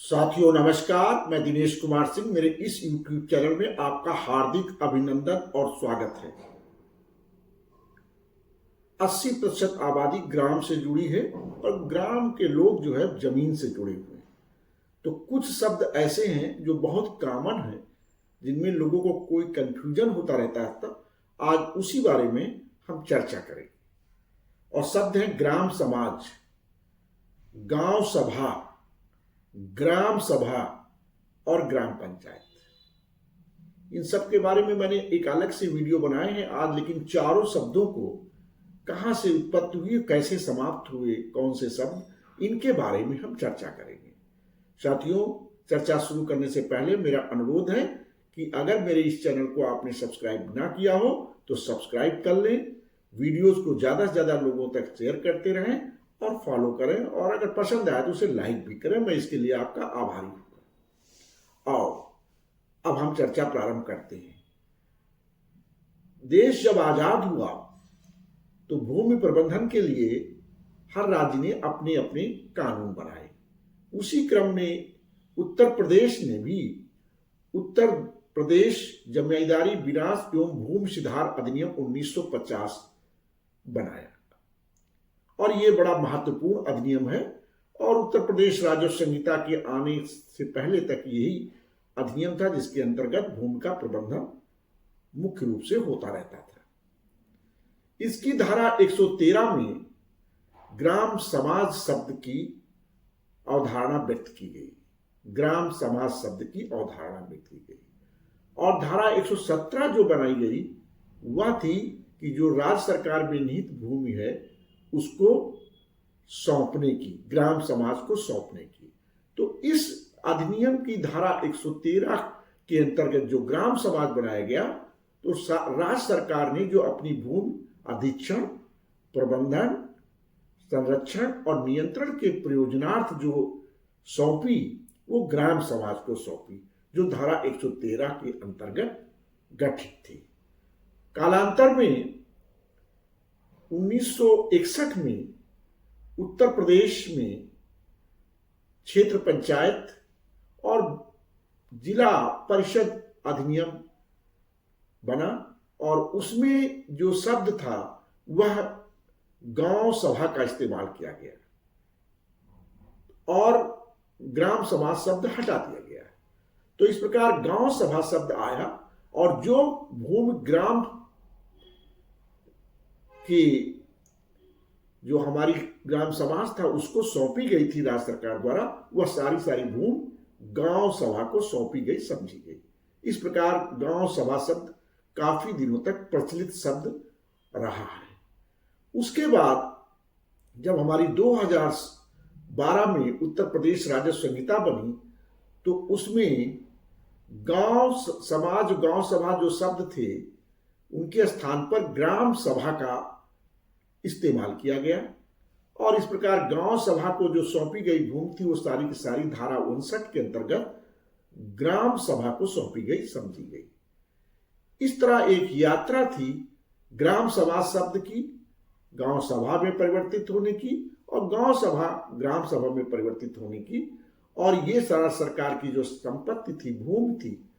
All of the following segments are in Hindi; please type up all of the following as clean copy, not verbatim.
साथियों नमस्कार, मैं दिनेश कुमार सिंह। मेरे इस YouTube चैनल में आपका हार्दिक अभिनंदन और स्वागत है। 80% आबादी ग्राम से जुड़ी है और ग्राम के लोग जो है जमीन से जुड़े हुए हैं। तो कुछ शब्द ऐसे हैं जो बहुत कॉमन है, जिनमें लोगों को कोई कंफ्यूजन होता रहता है। तो आज उसी बारे में हम चर्चा करेंगे। और शब्द है ग्राम समाज, गांव सभा, ग्राम सभा और ग्राम पंचायत। इन सब के बारे में मैंने एक अलग से वीडियो बनाए हैं आज, लेकिन चारों शब्दों को कहां से उत्पत्ति हुई, कैसे समाप्त हुए, कौन से शब्द, इनके बारे में हम चर्चा करेंगे। साथियों, चर्चा शुरू करने से पहले मेरा अनुरोध है कि अगर मेरे इस चैनल को आपने सब्सक्राइब ना किया हो तो सब्सक्राइब कर लें, वीडियोस को ज़्यादा से ज़्यादा लोगों तक शेयर करते रहें और फॉलो करें, और अगर पसंद आए तो उसे लाइक भी करें। मैं इसके लिए आपका आभारी हूं। और अब हम चर्चा प्रारंभ करते हैं। देश जब आजाद हुआ तो भूमि प्रबंधन के लिए हर राज्य ने अपने अपने कानून बनाए। उसी क्रम में उत्तर प्रदेश ने भी उत्तर प्रदेश जमींदारी विनाश एवं भूमि सुधार अधिनियम 1950 बनाया, और ये बड़ा महत्वपूर्ण अधिनियम है। और उत्तर प्रदेश राजस्व संहिता के आने से पहले तक यही अधिनियम था जिसके अंतर्गत भूमि का प्रबंधन मुख्य रूप से होता रहता था। इसकी धारा 113 में ग्राम समाज शब्द की अवधारणा व्यक्त की गई। ग्राम समाज शब्द की अवधारणा व्यक्त की गई। और धारा 117 जो बनाई गई वह थी कि जो राज्य सरकार में निहित भूमि है उसको सौंपने की, ग्राम समाज को सौंपने की। तो इस अधिनियम की धारा 113 के अंतर्गत जो ग्राम समाज बनाया गया, तो राज्य सरकार ने जो अपनी भूमि अधिक्षण, प्रबंधन, संरक्षण और नियंत्रण के प्रयोजनार्थ जो सौंपी वो ग्राम समाज को सौंपी, जो धारा 113 के अंतर्गत गठित थी। कालांतर में 1961 में उत्तर प्रदेश में क्षेत्र पंचायत और जिला परिषद अधिनियम बना, और उसमें जो शब्द था वह गांव सभा का इस्तेमाल किया गया और ग्राम समाज शब्द हटा दिया गया। तो इस प्रकार गांव सभा शब्द आया, और जो भूमि ग्राम कि जो हमारी ग्राम समाज था उसको सौंपी गई थी राज्य सरकार द्वारा, वह सारी भूमि गांव सभा को सौंपी गई, समझी गई। इस प्रकार गांव सभा शब्द काफी दिनों तक प्रचलित शब्द रहा है। उसके बाद जब हमारी 2012 में उत्तर प्रदेश राजस्व संहिता बनी, तो उसमें गांव समाज, गांव सभा जो शब्द थे उनके स्थान पर ग्राम सभा का इस्तेमाल किया गया। और इस प्रकार गांव सभा को जो सौंपी गई भूमि थी वो सारी की सारी धारा 59 के अंतर्गत ग्राम सभा को सौंपी गई, समझी गई। इस तरह एक यात्रा थी ग्राम सभा शब्द की गांव सभा में परिवर्तित होने की, और गांव सभा ग्राम सभा में परिवर्तित होने की। और ये सारा सरकार की जो संपत्ति थी, भूमि थी,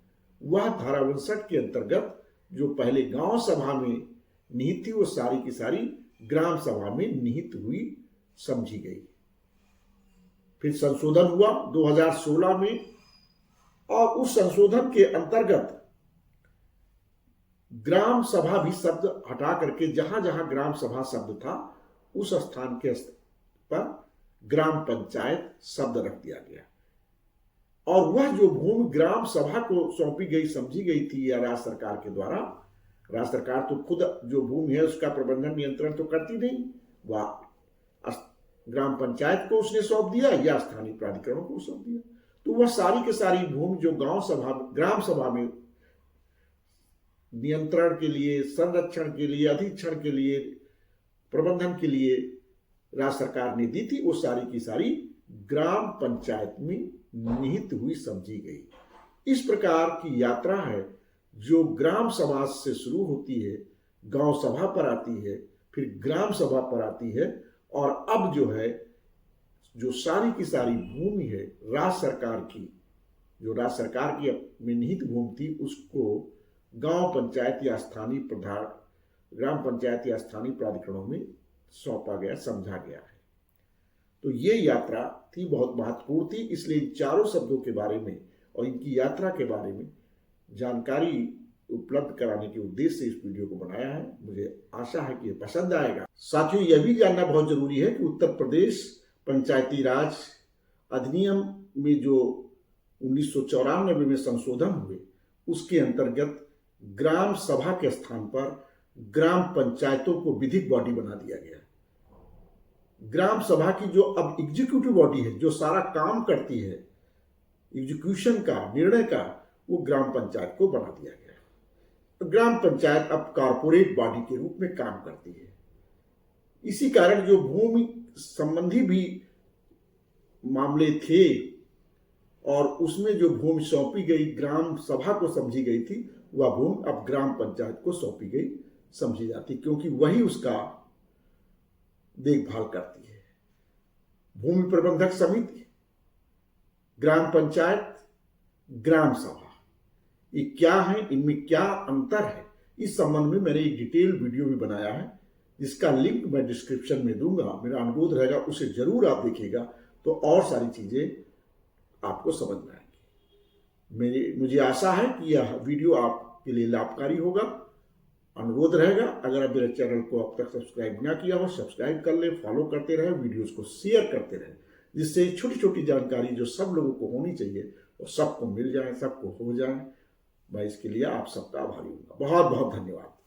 वह धारा 59 के अंतर्गत जो पहले गांव सभा में निहित थी वो सारी की सारी ग्राम सभा में निहित हुई, समझी गई। फिर संशोधन हुआ 2016 में, और उस संशोधन के अंतर्गत ग्राम सभा भी शब्द हटा करके जहां जहां ग्राम सभा शब्द था उस स्थान के पर ग्राम पंचायत शब्द रख दिया गया। और वह जो भूमि ग्राम सभा को सौंपी गई, समझी गई थी या राज्य सरकार के द्वारा, राज्य सरकार तो खुद जो भूमि है उसका प्रबंधन नियंत्रण तो करती नहीं, वह ग्राम पंचायत को उसने सौंप दिया या स्थानीय प्राधिकरणों को सौंप दिया। तो वह सारी की सारी भूमि जो गांव सभा, ग्राम सभा में नियंत्रण के लिए, संरक्षण के लिए, अधिक्षण के लिए, प्रबंधन के लिए राज्य सरकार ने दी थी, वो सारी की सारी ग्राम पंचायत में निहित हुई, समझी गई। इस प्रकार की यात्रा है जो ग्राम समाज से शुरू होती है, गांव सभा पर आती है, फिर ग्राम सभा पर आती है, और अब जो है जो सारी की सारी भूमि है राज्य सरकार की, जो राज्य सरकार की में निहित भूमि थी, उसको गांव पंचायत या स्थानीय प्रधान, ग्राम पंचायत या स्थानीय प्राधिकरणों में सौंपा गया, समझा गया है। तो ये यात्रा थी, बहुत महत्वपूर्ण थी। इसलिए इन चारों शब्दों के बारे में और इनकी यात्रा के बारे में जानकारी उपलब्ध कराने के उद्देश्य से इस वीडियो को बनाया है। मुझे आशा है कि ये पसंद आएगा। साथियों, यह भी जानना बहुत जरूरी है कि उत्तर प्रदेश पंचायती राज अधिनियम में जो 1994 में संशोधन हुए, उसके अंतर्गत ग्राम सभा के स्थान पर ग्राम पंचायतों को विधिक बॉडी बना दिया गया। ग्राम सभा की जो अब एग्जीक्यूटिव बॉडी है, जो सारा काम करती है, एग्जीक्यूशन का, निर्णय का, वो ग्राम पंचायत को बना दिया गया। तो ग्राम पंचायत अब कॉर्पोरेट बॉडी के रूप में काम करती है। इसी कारण जो भूमि संबंधी भी मामले थे और उसमें जो भूमि सौंपी गई, ग्राम सभा को समझी गई थी, वह भूमि अब ग्राम पंचायत को सौंपी गई समझी जाती, क्योंकि वही उसका देखभाल करती है। भूमि प्रबंधक समिति, ग्राम पंचायत, ग्राम सभा, ये क्या है, इनमें क्या अंतर है, इस संबंध में मैंने एक डिटेल वीडियो भी बनाया है, जिसका लिंक मैं डिस्क्रिप्शन में दूंगा। मेरा अनुरोध रहेगा उसे जरूर आप देखिएगा, तो और सारी चीजें आपको समझ में आएंगी। मुझे आशा है कि यह वीडियो आपके लिए लाभकारी होगा। अनुरोध रहेगा, अगर आप मेरे चैनल को अब तक सब्सक्राइब ना किया हो, सब्सक्राइब कर ले, फॉलो करते रहे, वीडियोस को शेयर करते रहे, जिससे छोटी छोटी जानकारी जो सब लोगों को होनी चाहिए वो सबको मिल जाए, सबको हो जाए। मैं इसके लिए आप सबका आभारी हूँ। बहुत बहुत धन्यवाद।